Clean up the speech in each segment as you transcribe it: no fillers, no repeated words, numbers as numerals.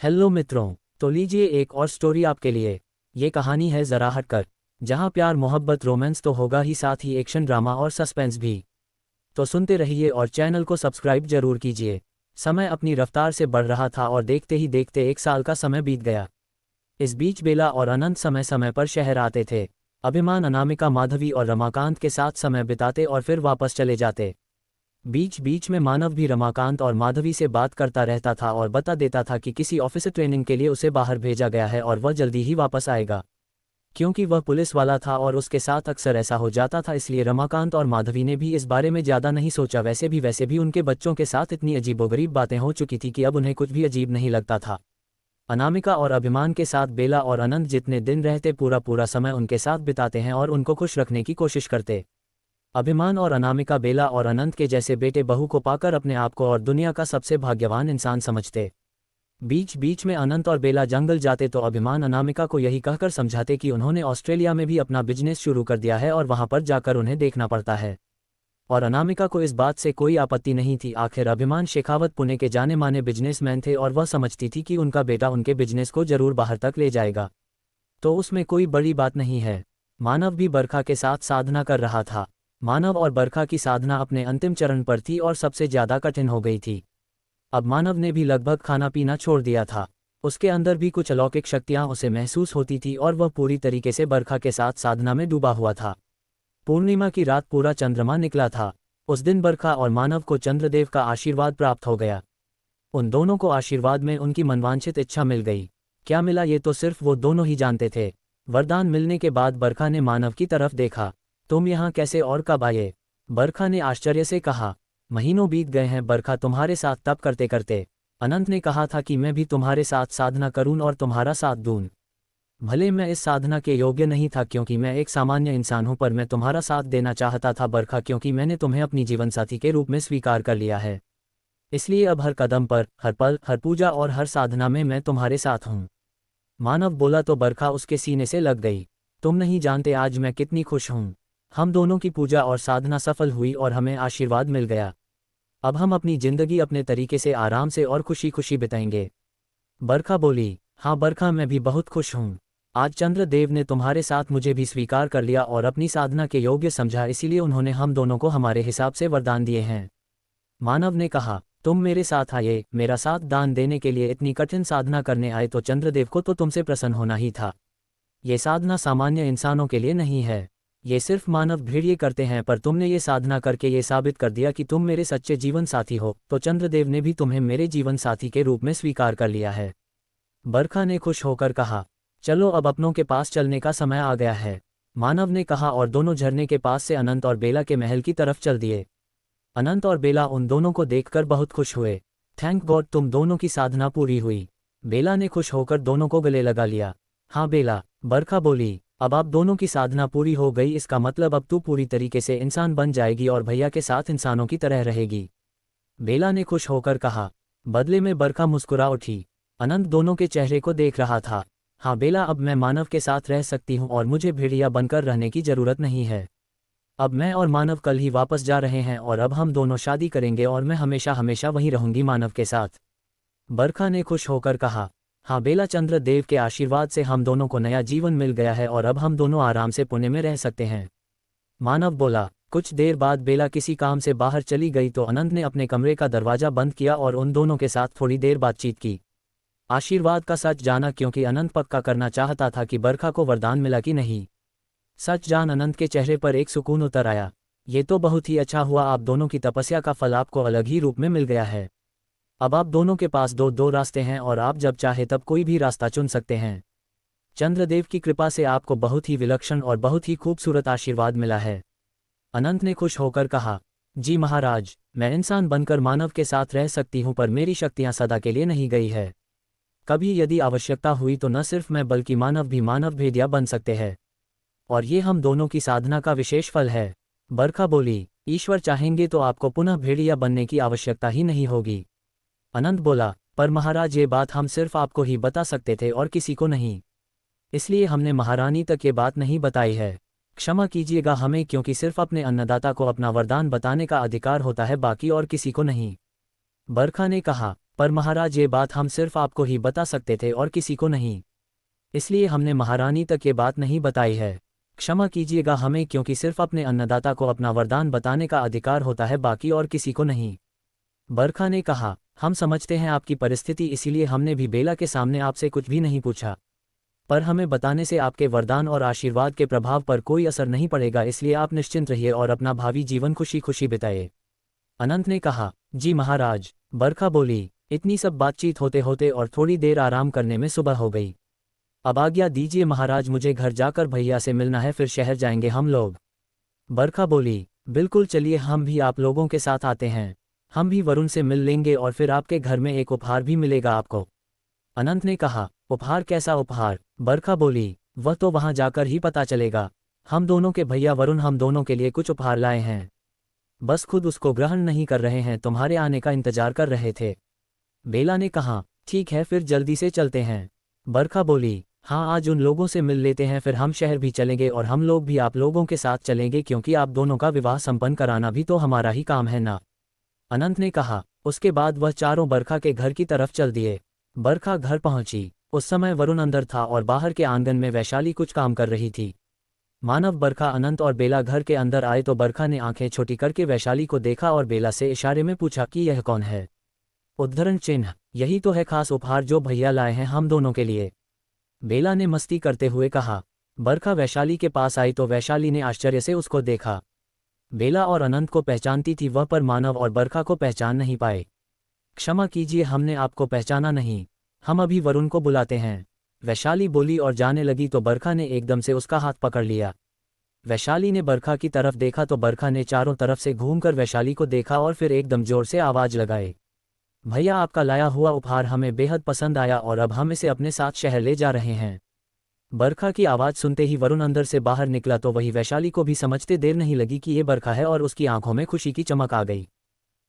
Hello मित्रों। तो लीजिए एक और स्टोरी आपके लिए। ये कहानी है ज़रा हटकर, जहाँ प्यार मोहब्बत रोमांस तो होगा ही, साथ ही एक्शन ड्रामा और सस्पेंस भी। तो सुनते रहिए और चैनल को सब्सक्राइब जरूर कीजिए। समय अपनी रफ्तार से बढ़ रहा था और देखते ही देखते 1 साल का समय बीत गया। इस बीच बेला और अनंत समय समय पर शहर आते थे। अभिमान, अनामिका, माधवी और रमाकांत के साथ समय बिताते और फिर वापस चले जाते। बीच बीच में मानव भी रमाकांत और माधवी से बात करता रहता था और बता देता था कि किसी ऑफिस ट्रेनिंग के लिए उसे बाहर भेजा गया है और वह जल्दी ही वापस आएगा। क्योंकि वह पुलिस वाला था और उसके साथ अक्सर ऐसा हो जाता था, इसलिए रमाकांत और माधवी ने भी इस बारे में ज़्यादा नहीं सोचा। वैसे भी उनके बच्चों के साथ इतनी अजीबोगरीब बातें हो चुकी थी कि अब उन्हें कुछ भी अजीब नहीं लगता था। अनामिका और अभिमान के साथ बेला और अनंत जितने दिन रहते पूरा पूरा समय उनके साथ बिताते हैं और उनको खुश रखने की कोशिश करते। अभिमान और अनामिका बेला और अनंत के जैसे बेटे बहू को पाकर अपने आप को और दुनिया का सबसे भाग्यवान इंसान समझते। बीच बीच में अनंत और बेला जंगल जाते तो अभिमान अनामिका को यही कहकर समझाते कि उन्होंने ऑस्ट्रेलिया में भी अपना बिजनेस शुरू कर दिया है और वहां पर जाकर उन्हें देखना पड़ता है। और अनामिका को इस बात से कोई आपत्ति नहीं थी। आखिर अभिमान शेखावत पुणे के जाने माने बिजनेसमैन थे और वह समझती थी कि उनका बेटा उनके बिजनेस को जरूर बाहर तक ले जाएगा, तो उसमें कोई बड़ी बात नहीं है। मानव भी बरखा के साथ साधना कर रहा था। मानव और बरखा की साधना अपने अंतिम चरण पर थी और सबसे ज्यादा कठिन हो गई थी। अब मानव ने भी लगभग खाना पीना छोड़ दिया था। उसके अंदर भी कुछ अलौकिक शक्तियां उसे महसूस होती थी और वह पूरी तरीके से बरखा के साथ साधना में डूबा हुआ था। पूर्णिमा की रात, पूरा चंद्रमा निकला था। उस दिन बरखा और मानव को चंद्रदेव का आशीर्वाद प्राप्त हो गया। उन दोनों को आशीर्वाद में उनकी मनवांछित इच्छा मिल गई। क्या मिला ये तो सिर्फ वो दोनों ही जानते थे। वरदान मिलने के बाद बरखा ने मानव की तरफ देखा। तुम यहाँ कैसे और कब आए? बरखा ने आश्चर्य से कहा। महीनों बीत गए हैं बरखा तुम्हारे साथ तप करते करते। अनंत ने कहा था कि मैं भी तुम्हारे साथ साधना करूं और तुम्हारा साथ दूं। भले मैं इस साधना के योग्य नहीं था क्योंकि मैं एक सामान्य इंसान हूं, पर मैं तुम्हारा साथ देना चाहता था बरखा, क्योंकि मैंने तुम्हें अपनी जीवनसाथी के रूप में स्वीकार कर लिया है। इसलिए अब हर कदम पर, हर पल, हर पूजा और हर साधना में मैं तुम्हारे साथ हूं। मानव बोला तो बरखा उसके सीने से लग गई। तुम नहीं जानते आज मैं कितनी खुश हूं। हम दोनों की पूजा और साधना सफल हुई और हमें आशीर्वाद मिल गया। अब हम अपनी जिंदगी अपने तरीके से आराम से और खुशी खुशी बिताएंगे। बरखा बोली, हाँ बरखा, मैं भी बहुत खुश हूँ। आज चंद्रदेव ने तुम्हारे साथ मुझे भी स्वीकार कर लिया और अपनी साधना के योग्य समझा, इसीलिए उन्होंने हम दोनों को हमारे हिसाब से वरदान दिए हैं। मानव ने कहा, तुम मेरे साथ आए, मेरा साथ दान देने के लिए इतनी कठिन साधना करने आए, तो चंद्रदेव को तो तुमसे प्रसन्न होना ही था। ये साधना सामान्य इंसानों के लिए नहीं है, ये सिर्फ मानव भेड़िए करते हैं, पर तुमने ये साधना करके ये साबित कर दिया कि तुम मेरे सच्चे जीवन साथी हो, तो चंद्रदेव ने भी तुम्हें मेरे जीवन साथी के रूप में स्वीकार कर लिया है। बरखा ने खुश होकर कहा, चलो अब अपनों के पास चलने का समय आ गया है। मानव ने कहा और दोनों झरने के पास से अनंत और बेला के महल की तरफ चल दिए। अनंत और बेला उन दोनों को देखकर बहुत खुश हुए। थैंक गॉड, तुम दोनों की साधना पूरी हुई। बेला ने खुश होकर दोनों को गले लगा लिया। हाँ बेला, बरखा बोली, अब आप दोनों की साधना पूरी हो गई, इसका मतलब अब तू पूरी तरीके से इंसान बन जाएगी और भैया के साथ इंसानों की तरह रहेगी। बेला ने खुश होकर कहा। बदले में बरखा मुस्कुरा उठी। अनंत दोनों के चेहरे को देख रहा था। हाँ बेला, अब मैं मानव के साथ रह सकती हूँ और मुझे भेड़िया बनकर रहने की जरूरत नहीं है। अब मैं और मानव कल ही वापस जा रहे हैं और अब हम दोनों शादी करेंगे और मैं हमेशा हमेशा वहीं रहूंगी मानव के साथ। बरखा ने खुश होकर कहा, हाँ बेला, चंद्रदेव के आशीर्वाद से हम दोनों को नया जीवन मिल गया है और अब हम दोनों आराम से पुणे में रह सकते हैं। मानव बोला। कुछ देर बाद बेला किसी काम से बाहर चली गई तो अनंत ने अपने कमरे का दरवाजा बंद किया और उन दोनों के साथ थोड़ी देर बातचीत की। आशीर्वाद का सच जाना, क्योंकि अनंत पक्का करना चाहता था कि बरखा को वरदान मिला कि नहीं। सच जान अनंत के चेहरे पर एक सुकून उतर आया। ये तो बहुत ही अच्छा हुआ, आप दोनों की तपस्या का फल आपको अलग ही रूप में मिल गया है। अब आप दोनों के पास दो दो रास्ते हैं और आप जब चाहे तब कोई भी रास्ता चुन सकते हैं। चंद्रदेव की कृपा से आपको बहुत ही विलक्षण और बहुत ही खूबसूरत आशीर्वाद मिला है। अनंत ने खुश होकर कहा, जी महाराज, मैं इंसान बनकर मानव के साथ रह सकती हूँ, पर मेरी शक्तियाँ सदा के लिए नहीं गई है। कभी यदि आवश्यकता हुई तो न सिर्फ मैं बल्कि मानव भी मानव भेदिया बन सकते हैं, और ये हम दोनों की साधना का विशेष फल है। बरखा बोली, ईश्वर चाहेंगे तो आपको पुनः भेड़िया बनने की आवश्यकता ही नहीं होगी। अनंत बोला, पर महाराज ये बात हम सिर्फ आपको ही बता सकते थे और किसी को नहीं, इसलिए हमने महारानी तक ये बात नहीं बताई है। क्षमा कीजिएगा हमें, क्योंकि सिर्फ अपने अन्नदाता को अपना वरदान बताने का अधिकार होता है, बाकी और किसी को नहीं। बरखा ने कहा, पर महाराज ये बात हम सिर्फ आपको ही बता सकते थे और किसी को नहीं, इसलिए हमने महारानी तक ये बात नहीं बताई है। क्षमा कीजिएगा हमें, क्योंकि सिर्फ अपने अन्नदाता को अपना वरदान बताने का अधिकार होता है, बाकी और किसी को नहीं। बरखा ने कहा, हम समझते हैं आपकी परिस्थिति, इसीलिए हमने भी बेला के सामने आपसे कुछ भी नहीं पूछा, पर हमें बताने से आपके वरदान और आशीर्वाद के प्रभाव पर कोई असर नहीं पड़ेगा, इसलिए आप निश्चिंत रहिए और अपना भावी जीवन खुशी खुशी बिताइए। अनंत ने कहा, जी महाराज। बरखा बोली, इतनी सब बातचीत होते होते और थोड़ी देर आराम करने में सुबह हो गई। अब आज्ञा दीजिए महाराज, मुझे घर जाकर भैया से मिलना है, फिर शहर जाएंगे हम लोग। बरखा बोली, बिल्कुल चलिए, हम भी आप लोगों के साथ आते हैं, हम भी वरुण से मिल लेंगे और फिर आपके घर में एक उपहार भी मिलेगा आपको। अनंत ने कहा, उपहार? कैसा उपहार? बरखा बोली, वह तो वहां जाकर ही पता चलेगा। हम दोनों के भैया वरुण हम दोनों के लिए कुछ उपहार लाए हैं, बस खुद उसको ग्रहण नहीं कर रहे हैं, तुम्हारे आने का इंतजार कर रहे थे। बेला ने कहा, ठीक है फिर जल्दी से चलते हैं। बरखा बोली, हाँ आज उन लोगों से मिल लेते हैं, फिर हम शहर भी चलेंगे और हम लोग भी आप लोगों के साथ चलेंगे, क्योंकि आप दोनों का विवाह संपन्न कराना भी तो हमारा ही काम है ना। अनंत ने कहा। उसके बाद वह चारों बरखा के घर की तरफ चल दिए। बरखा घर पहुंची, उस समय वरुण अंदर था और बाहर के आंगन में वैशाली कुछ काम कर रही थी। मानव, बरखा, अनंत और बेला घर के अंदर आए तो बरखा ने आंखें छोटी करके वैशाली को देखा और बेला से इशारे में पूछा कि यह कौन है। उद्धरण चिन्ह, यही तो है खास उपहार जो भैया लाए हैं हम दोनों के लिए, बेला ने मस्ती करते हुए कहा। बरखा वैशाली के पास आई तो वैशाली ने आश्चर्य से उसको देखा। बेला और अनंत को पहचानती थी वह, पर मानव और बरखा को पहचान नहीं पाए। क्षमा कीजिए, हमने आपको पहचाना नहीं, हम अभी वरुण को बुलाते हैं, वैशाली बोली और जाने लगी तो बरखा ने एकदम से उसका हाथ पकड़ लिया। वैशाली ने बरखा की तरफ देखा तो बरखा ने चारों तरफ से घूमकर वैशाली को देखा और फिर एकदम जोर से आवाज लगाए, भैया आपका लाया हुआ उपहार हमें बेहद पसंद आया और अब हम इसे अपने साथ शहर ले जा रहे हैं। बरखा की आवाज़ सुनते ही वरुण अंदर से बाहर निकला तो वही वैशाली को भी समझते देर नहीं लगी कि ये बरखा है और उसकी आंखों में खुशी की चमक आ गई।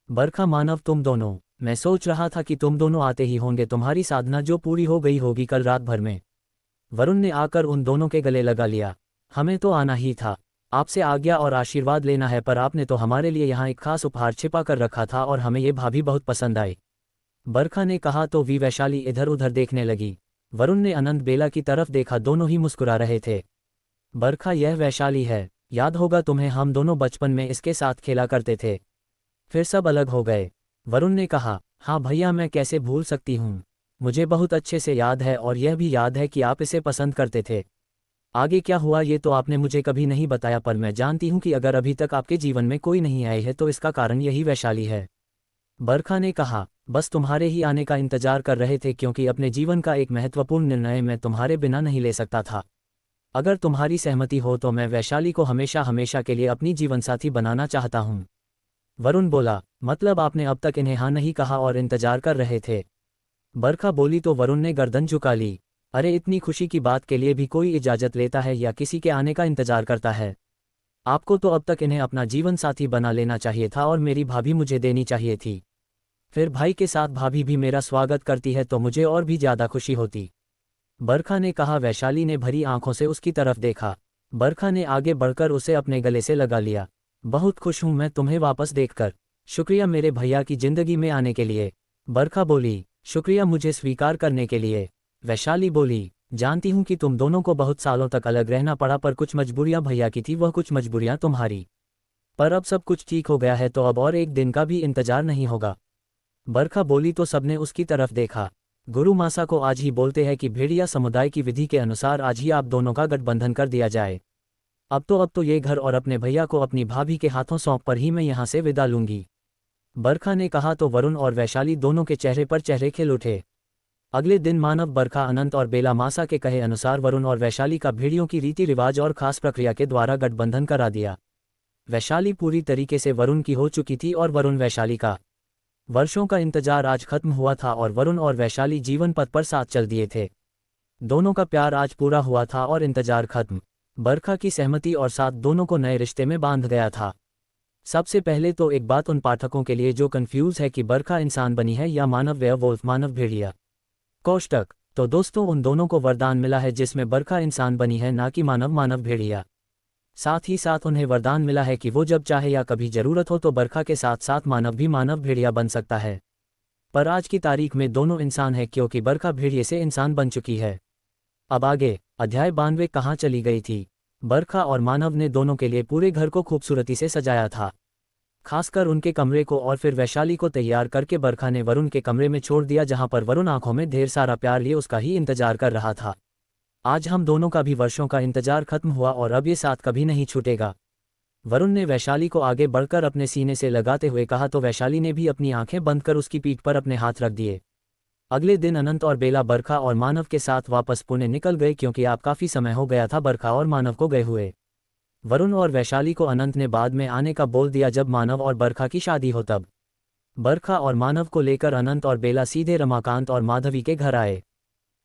बरखा, मानव, तुम दोनों, मैं सोच रहा था कि तुम दोनों आते ही होंगे, तुम्हारी साधना जो पूरी हो गई होगी कल रात भर में। वरुण ने आकर उन दोनों के गले लगा लिया। हमें तो आना ही था, आपसे आज्ञा और आशीर्वाद लेना है, पर आपने तो हमारे लिए यहाँ एक खास उपहार छिपा कर रखा था और हमें ये भाभी बहुत पसंद आई। बरखा ने कहा तो वैशाली इधर उधर देखने लगी। वरुण ने अनंत, बेला की तरफ देखा, दोनों ही मुस्कुरा रहे थे। बरखा, यह वैशाली है, याद होगा तुम्हें, हम दोनों बचपन में इसके साथ खेला करते थे। फिर सब अलग हो गए। वरुण ने कहा, हाँ भैया मैं कैसे भूल सकती हूँ, मुझे बहुत अच्छे से याद है और यह भी याद है कि आप इसे पसंद करते थे। आगे क्या हुआ ये तो आपने मुझे कभी नहीं बताया, पर मैं जानती हूँ कि अगर अभी तक आपके जीवन में कोई नहीं आई है तो इसका कारण यही वैशाली है। बरखा ने कहा, बस तुम्हारे ही आने का इंतजार कर रहे थे, क्योंकि अपने जीवन का एक महत्वपूर्ण निर्णय मैं तुम्हारे बिना नहीं ले सकता था। अगर तुम्हारी सहमति हो तो मैं वैशाली को हमेशा हमेशा के लिए अपनी जीवनसाथी बनाना चाहता हूँ। वरुण बोला, मतलब आपने अब तक इन्हें हाँ नहीं कहा और इंतजार कर रहे थे? बरखा बोली तो वरुण ने गर्दन झुका ली। अरे इतनी खुशी की बात के लिए भी कोई इजाज़त लेता है या किसी के आने का इंतजार करता है? आपको तो अब तक इन्हें अपना जीवन साथी बना लेना चाहिए था और मेरी भाभी मुझे देनी चाहिए थी। फिर भाई के साथ भाभी भी मेरा स्वागत करती है तो मुझे और भी ज़्यादा खुशी होती। बरखा ने कहा। वैशाली ने भरी आंखों से उसकी तरफ देखा। बरखा ने आगे बढ़कर उसे अपने गले से लगा लिया। बहुत खुश हूं मैं तुम्हें वापस देखकर। शुक्रिया मेरे भैया की जिंदगी में आने के लिए। बरखा बोली, शुक्रिया मुझे स्वीकार करने के लिए। वैशाली बोली, जानती हूं कि तुम दोनों को बहुत सालों तक अलग रहना पड़ा, पर कुछ मजबूरियां भैया की थी, वह कुछ मजबूरियां तुम्हारी। पर अब सब कुछ ठीक हो गया है तो अब और एक दिन का भी इंतजार नहीं होगा। बरखा बोली तो सबने उसकी तरफ देखा। गुरु मासा को आज ही बोलते हैं कि भेड़िया समुदाय की विधि के अनुसार आज ही आप दोनों का गठबंधन कर दिया जाए। अब तो ये घर और अपने भैया को अपनी भाभी के हाथों सौंप पर ही मैं यहाँ से विदा लूंगी। बरखा ने कहा तो वरुण और वैशाली दोनों के चेहरे पर चेहरे खिल उठे। अगले दिन मानव, बरखा, अनंत और बेला मासा के कहे अनुसार वरुण और वैशाली का भेड़ियों की रीति रिवाज और खास प्रक्रिया के द्वारा गठबंधन करा दिया। वैशाली पूरी तरीके से वरुण की हो चुकी थी और वरुण वैशाली का। वर्षों का इंतजार आज खत्म हुआ था और वरुण और वैशाली जीवन पथ पर साथ चल दिए थे। दोनों का प्यार आज पूरा हुआ था और इंतजार खत्म। बरखा की सहमति और साथ दोनों को नए रिश्ते में बांध गया था। सबसे पहले तो एक बात उन पाठकों के लिए जो कंफ्यूज है कि बरखा इंसान बनी है या मानव वेयरवुल्फ मानव भेड़िया। कोष्टक। तो दोस्तों उन दोनों को वरदान मिला है जिसमें बरखा इंसान बनी है ना कि मानव मानव भेड़िया। साथ ही साथ उन्हें वरदान मिला है कि वो जब चाहे या कभी जरूरत हो तो बरखा के साथ साथ मानव भी मानव भेड़िया बन सकता है। पर आज की तारीख में दोनों इंसान हैं क्योंकि बरखा भेड़िए से इंसान बन चुकी है। अब आगे अध्याय 92 कहाँ चली गई थी। बरखा और मानव ने दोनों के लिए पूरे घर को खूबसूरती से सजाया था, खासकर उनके कमरे को, और फिर वैशाली को तैयार करके बरखा ने वरुण के कमरे में छोड़ दिया जहां पर वरुण आंखों में ढेर सारा प्यार लिए उसका ही इंतजार कर रहा था। आज हम दोनों का भी वर्षों का इंतजार खत्म हुआ और अब ये साथ कभी नहीं छूटेगा। वरुण ने वैशाली को आगे बढ़कर अपने सीने से लगाते हुए कहा तो वैशाली ने भी अपनी आंखें बंद कर उसकी पीठ पर अपने हाथ रख दिए। अगले दिन अनंत और बेला बरखा और मानव के साथ वापस पुणे निकल गए क्योंकि आप काफ़ी समय हो गया था बरखा और मानव को गए हुए। वरुण और वैशाली को अनंत ने बाद में आने का बोल दिया जब मानव और बरखा की शादी हो तब। बरखा और मानव को लेकर अनंत और बेला सीधे रमाकांत और माधवी के घर आए।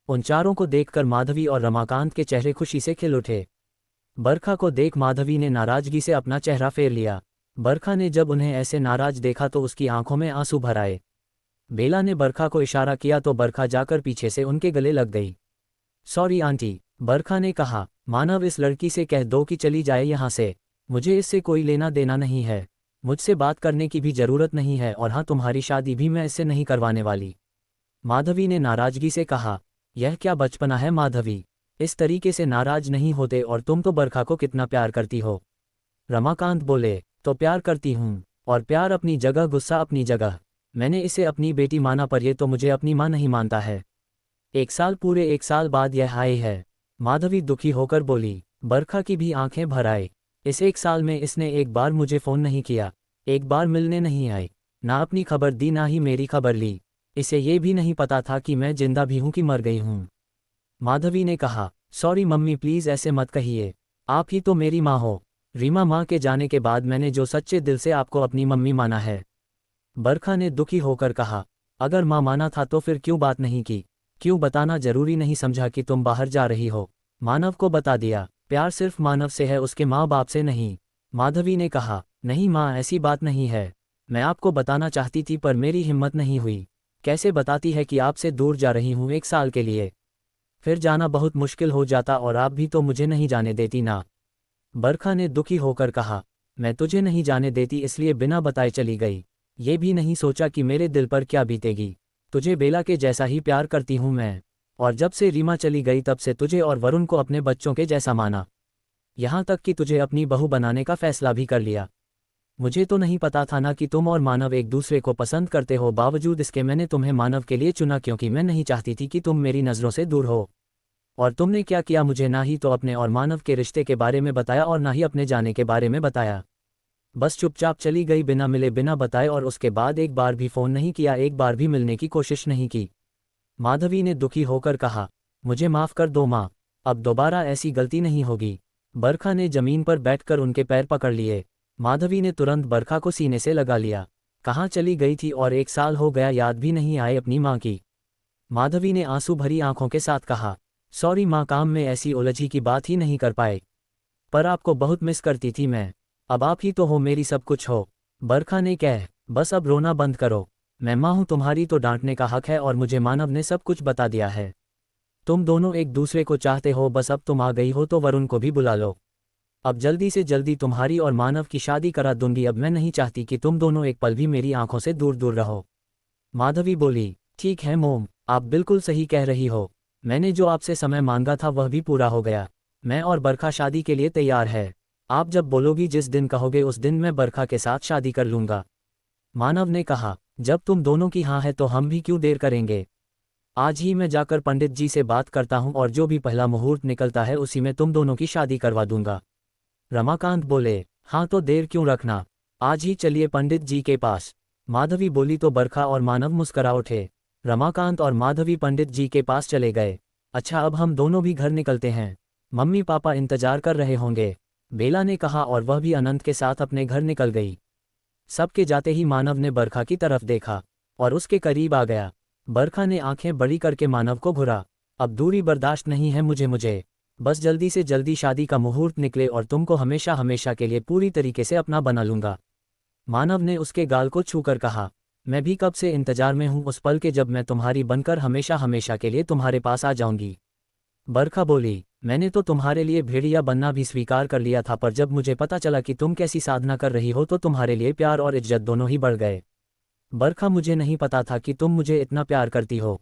उन चारों को देखकर माधवी और रमाकांत के चेहरे खुशी से खिल उठे। बरखा को देख माधवी ने नाराजगी से अपना चेहरा फेर लिया। बरखा ने जब उन्हें ऐसे नाराज देखा तो उसकी आंखों में आंसू भर आए। बेला ने बरखा को इशारा किया तो बरखा जाकर पीछे से उनके गले लग गई। सॉरी आंटी, बरखा ने कहा। मानव इस लड़की से कह दो कि चली जाए यहाँ से, मुझे इससे कोई लेना देना नहीं है, मुझसे बात करने की भी जरूरत नहीं है, और हाँ तुम्हारी शादी भी मैं इससे नहीं करवाने वाली। माधवी ने नाराजगी से कहा। यह क्या बचपना है माधवी, इस तरीके से नाराज नहीं होते, और तुम तो बरखा को कितना प्यार करती हो। रमाकांत बोले, तो प्यार करती हूँ, और प्यार अपनी जगह, गुस्सा अपनी जगह। मैंने इसे अपनी बेटी माना पर ये तो मुझे अपनी माँ नहीं मानता है। पूरे एक साल बाद यह आई है। माधवी दुखी होकर बोली। बरखा की भी आंखें भर आए। इस एक साल में इसने एक बार मुझे फ़ोन नहीं किया, एक बार मिलने नहीं आई, ना अपनी खबर दी ना ही मेरी खबर ली। इसे ये भी नहीं पता था कि मैं जिंदा भी हूँ कि मर गई हूँ। माधवी ने कहा। सॉरी मम्मी, प्लीज़ ऐसे मत कहिए, आप ही तो मेरी माँ हो। रीमा माँ के जाने के बाद मैंने जो सच्चे दिल से आपको अपनी मम्मी माना है। बरखा ने दुखी होकर कहा। अगर माँ माना था तो फिर क्यों बात नहीं की, क्यों बताना जरूरी नहीं समझा कि तुम बाहर जा रही हो। मानव को बता दिया। प्यार सिर्फ मानव से है, उसके माँ बाप से नहीं। माधवी ने कहा। नहीं माँ, ऐसी बात नहीं है, मैं आपको बताना चाहती थी पर मेरी हिम्मत नहीं हुई। कैसे बताती है कि आपसे दूर जा रही हूँ एक साल के लिए, फिर जाना बहुत मुश्किल हो जाता, और आप भी तो मुझे नहीं जाने देती ना। बरखा ने दुखी होकर कहा। मैं तुझे नहीं जाने देती इसलिए बिना बताए चली गई, ये भी नहीं सोचा कि मेरे दिल पर क्या बीतेगी। तुझे बेला के जैसा ही प्यार करती हूँ मैं, और जब से रीमा चली गई तब से तुझे और वरुण को अपने बच्चों के जैसा माना, यहाँ तक कि तुझे अपनी बहू बनाने का फैसला भी कर लिया। मुझे तो नहीं पता था ना कि तुम और मानव एक दूसरे को पसंद करते हो, बावजूद इसके मैंने तुम्हें मानव के लिए चुना क्योंकि मैं नहीं चाहती थी कि तुम मेरी नज़रों से दूर हो। और तुमने क्या किया, मुझे ना ही तो अपने और मानव के रिश्ते के बारे में बताया और ना ही अपने जाने के बारे में बताया। बस चुपचाप चली गई बिना मिले बिना बताए, और उसके बाद एक बार भी फ़ोन नहीं किया, एक बार भी मिलने की कोशिश नहीं की। माधवी ने दुखी होकर कहा। मुझे माफ़ कर दो माँ, अब दोबारा ऐसी गलती नहीं होगी। बरखा ने जमीन पर बैठकर उनके पैर पकड़ लिए। माधवी ने तुरंत बरखा को सीने से लगा लिया। कहाँ चली गई थी और एक साल हो गया, याद भी नहीं आए अपनी माँ की। माधवी ने आंसू भरी आंखों के साथ कहा। सॉरी माँ, काम में ऐसी उलझी की बात ही नहीं कर पाए, पर आपको बहुत मिस करती थी मैं। अब आप ही तो हो, मेरी सब कुछ हो। बरखा ने कह। बस अब रोना बंद करो, मैं माँ हूँ तुम्हारी तो डांटने का हक है, और मुझे मानव ने सब कुछ बता दिया है। तुम दोनों एक दूसरे को चाहते हो, बस अब तुम आ गई हो तो वरुण को भी बुला लो। अब जल्दी से जल्दी तुम्हारी और मानव की शादी करा दूंगी। अब मैं नहीं चाहती कि तुम दोनों एक पल भी मेरी आंखों से दूर दूर रहो। माधवी बोली। ठीक है मोम, आप बिल्कुल सही कह रही हो, मैंने जो आपसे समय मांगा था वह भी पूरा हो गया। मैं और बरखा शादी के लिए तैयार है। आप जब बोलोगी, जिस दिन कहोगे उस दिन मैं बरखा के साथ शादी कर लूँगा। मानव ने कहा। जब तुम दोनों की हाँ है तो हम भी क्यों देर करेंगे। आज ही मैं जाकर पंडित जी से बात करता हूँ, और जो भी पहला मुहूर्त निकलता है उसी में तुम दोनों की शादी करवा दूंगा। रमाकांत बोले। हाँ तो देर क्यों रखना, आज ही चलिए पंडित जी के पास। माधवी बोली तो बरखा और मानव मुस्करा उठे। रमाकांत और माधवी पंडित जी के पास चले गए। अच्छा, अब हम दोनों भी घर निकलते हैं, मम्मी पापा इंतजार कर रहे होंगे, बेला ने कहा, और वह भी अनंत के साथ अपने घर निकल गई। सबके जाते ही मानव ने बरखा की तरफ देखा और उसके करीब आ गया। बरखा ने आंखें बड़ी करके मानव को घुरा। अब दूरी बर्दाश्त नहीं है मुझे बस जल्दी से जल्दी शादी का मुहूर्त निकले और तुमको हमेशा हमेशा के लिए पूरी तरीके से अपना बना लूंगा। मानव ने उसके गाल को छूकर कहा। मैं भी कब से इंतजार में हूँ उस पल के जब मैं तुम्हारी बनकर हमेशा हमेशा के लिए तुम्हारे पास आ जाऊंगी। बरखा बोली। मैंने तो तुम्हारे लिए भेड़िया बनना भी स्वीकार कर लिया था, पर जब मुझे पता चला कि तुम कैसी साधना कर रही हो तो तुम्हारे लिए प्यार और इज्जत दोनों ही बढ़ गए। बरखा, मुझे नहीं पता था कि तुम मुझे इतना प्यार करती हो।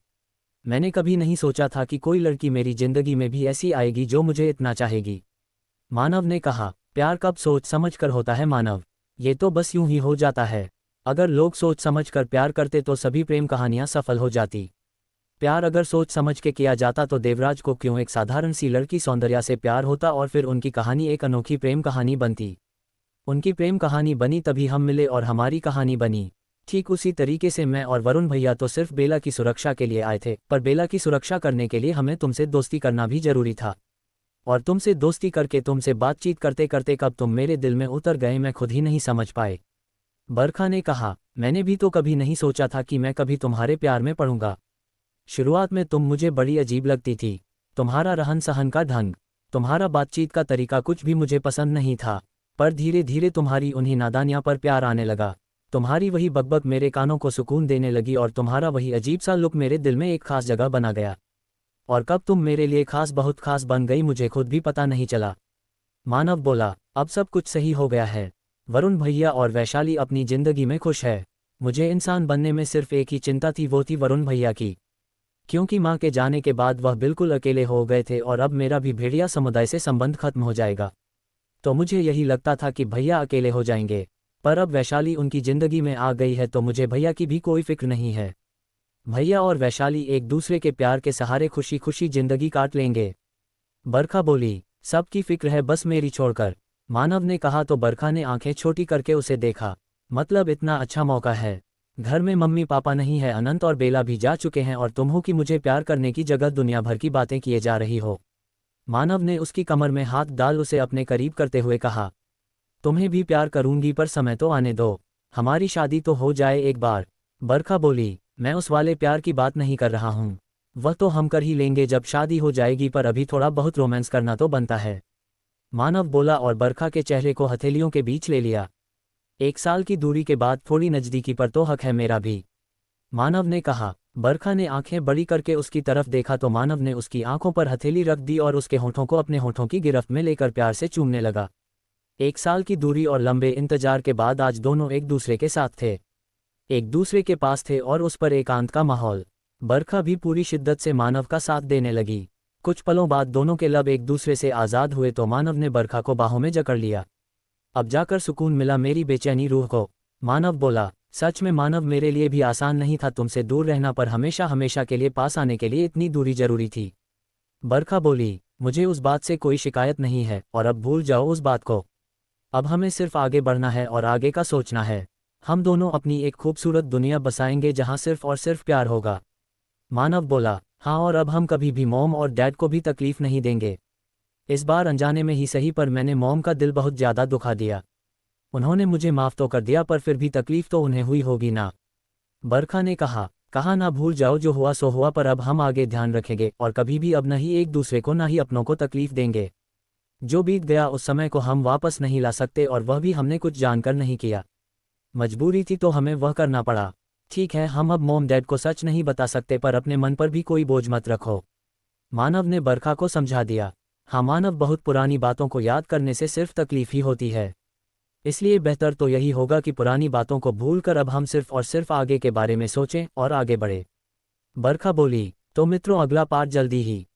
मैंने कभी नहीं सोचा था कि कोई लड़की मेरी जिंदगी में भी ऐसी आएगी जो मुझे इतना चाहेगी। मानव ने कहा, प्यार कब सोच समझ कर होता है मानव, ये तो बस यूं ही हो जाता है। अगर लोग सोच समझ कर प्यार करते तो सभी प्रेम कहानियां सफल हो जाती। प्यार अगर सोच समझ के किया जाता तो देवराज को क्यों एक साधारण सी लड़की सौंदर्या से प्यार होता और फिर उनकी कहानी एक अनोखी प्रेम कहानी बनती। उनकी प्रेम कहानी बनी तभी हम मिले और हमारी कहानी बनी। ठीक उसी तरीके से मैं और वरुण भैया तो सिर्फ बेला की सुरक्षा के लिए आए थे, पर बेला की सुरक्षा करने के लिए हमें तुमसे दोस्ती करना भी जरूरी था। और तुमसे दोस्ती करके तुमसे बातचीत करते करते कब तुम मेरे दिल में उतर गए मैं खुद ही नहीं समझ पाए। बरखा ने कहा, मैंने भी तो कभी नहीं सोचा था कि मैं कभी तुम्हारे प्यार में पड़ूंगा। शुरुआत में तुम मुझे बड़ी अजीब लगती थी। तुम्हारा रहन सहन का ढंग, तुम्हारा बातचीत का तरीका कुछ भी मुझे पसंद नहीं था। पर धीरे धीरे तुम्हारी उन्हीं नादानियां पर प्यार आने लगा। तुम्हारी वही बकबक मेरे कानों को सुकून देने लगी और तुम्हारा वही अजीब सा लुक मेरे दिल में एक खास जगह बना गया। और कब तुम मेरे लिए खास, बहुत खास बन गई मुझे खुद भी पता नहीं चला। मानव बोला, अब सब कुछ सही हो गया है। वरुण भैया और वैशाली अपनी जिंदगी में खुश है। मुझे इंसान बनने में सिर्फ एक ही चिंता थी, वो थी वरुण भैया की। क्योंकि माँ के जाने के बाद वह बिल्कुल अकेले हो गए थे और अब मेरा भी भेड़िया समुदाय से संबंध खत्म हो जाएगा। तो मुझे यही लगता था कि भैया अकेले हो जाएंगे, पर अब वैशाली उनकी जिंदगी में आ गई है तो मुझे भैया की भी कोई फिक्र नहीं है। भैया और वैशाली एक दूसरे के प्यार के सहारे खुशी खुशी जिंदगी काट लेंगे। बरखा बोली, सबकी फिक्र है बस मेरी छोड़कर। मानव ने कहा तो बरखा ने आंखें छोटी करके उसे देखा। मतलब इतना अच्छा मौका है, घर में मम्मी पापा नहीं है, अनंत और बेला भी जा चुके हैं और तुम हो कि मुझे प्यार करने की जगह दुनिया भर की बातें किए जा रही हो। मानव ने उसकी कमर में हाथ डाल उसे अपने करीब करते हुए कहा, तुम्हें भी प्यार करूंगी पर समय तो आने दो, हमारी शादी तो हो जाए एक बार। बरखा बोली, मैं उस वाले प्यार की बात नहीं कर रहा हूँ, वह तो हम कर ही लेंगे जब शादी हो जाएगी, पर अभी थोड़ा बहुत रोमांस करना तो बनता है। मानव बोला और बरखा के चेहरे को हथेलियों के बीच ले लिया। 1 साल की दूरी के बाद थोड़ी नज़दीकी पर तो हक है मेरा भी, मानव ने कहा। बरखा ने आंखें बड़ी करके उसकी तरफ देखा तो मानव ने उसकी आंखों पर हथेली रख दी और उसके होठों को अपने होठों की गिरफ्त में लेकर प्यार से चूमने लगा। 1 साल की दूरी और लंबे इंतजार के बाद आज दोनों एक दूसरे के साथ थे, एक दूसरे के पास थे और उस पर एकांत का माहौल। बरखा भी पूरी शिद्दत से मानव का साथ देने लगी। कुछ पलों बाद दोनों के लब एक दूसरे से आज़ाद हुए तो मानव ने बरखा को बाहों में जकड़ लिया। अब जाकर सुकून मिला मेरी बेचैनी रूह को, मानव बोला। सच में मानव, मेरे लिए भी आसान नहीं था तुमसे दूर रहना, पर हमेशा हमेशा के लिए पास आने के लिए इतनी दूरी जरूरी थी। बरखा बोली, मुझे उस बात से कोई शिकायत नहीं है और अब भूल जाओ उस बात को। अब हमें सिर्फ आगे बढ़ना है और आगे का सोचना है। हम दोनों अपनी एक खूबसूरत दुनिया बसाएंगे जहां सिर्फ और सिर्फ प्यार होगा। मानव बोला, हाँ, और अब हम कभी भी मॉम और डैड को भी तकलीफ नहीं देंगे। इस बार अनजाने में ही सही, पर मैंने मॉम का दिल बहुत ज़्यादा दुखा दिया। उन्होंने मुझे माफ़ तो कर दिया पर फिर भी तकलीफ तो उन्हें हुई होगी ना। बरखा ने कहा ना भूल जाओ, जो हुआ सो हुआ, पर अब हम आगे ध्यान रखेंगे और कभी भी अब न ही एक दूसरे को ना ही अपनों को तकलीफ देंगे। जो बीत गया उस समय को हम वापस नहीं ला सकते और वह भी हमने कुछ जानकर नहीं किया। मजबूरी थी तो हमें वह करना पड़ा। ठीक है, हम अब मॉम डैड को सच नहीं बता सकते, पर अपने मन पर भी कोई बोझ मत रखो, मानव ने बरखा को समझा दिया। हाँ मानव, बहुत पुरानी बातों को याद करने से सिर्फ तकलीफ ही होती है, इसलिए बेहतर तो यही होगा कि पुरानी बातों को भूलकर अब हम सिर्फ और सिर्फ आगे के बारे में सोचें और आगे बढ़े। बरखा बोली, तो मित्रों, अगला पार्ट जल्दी ही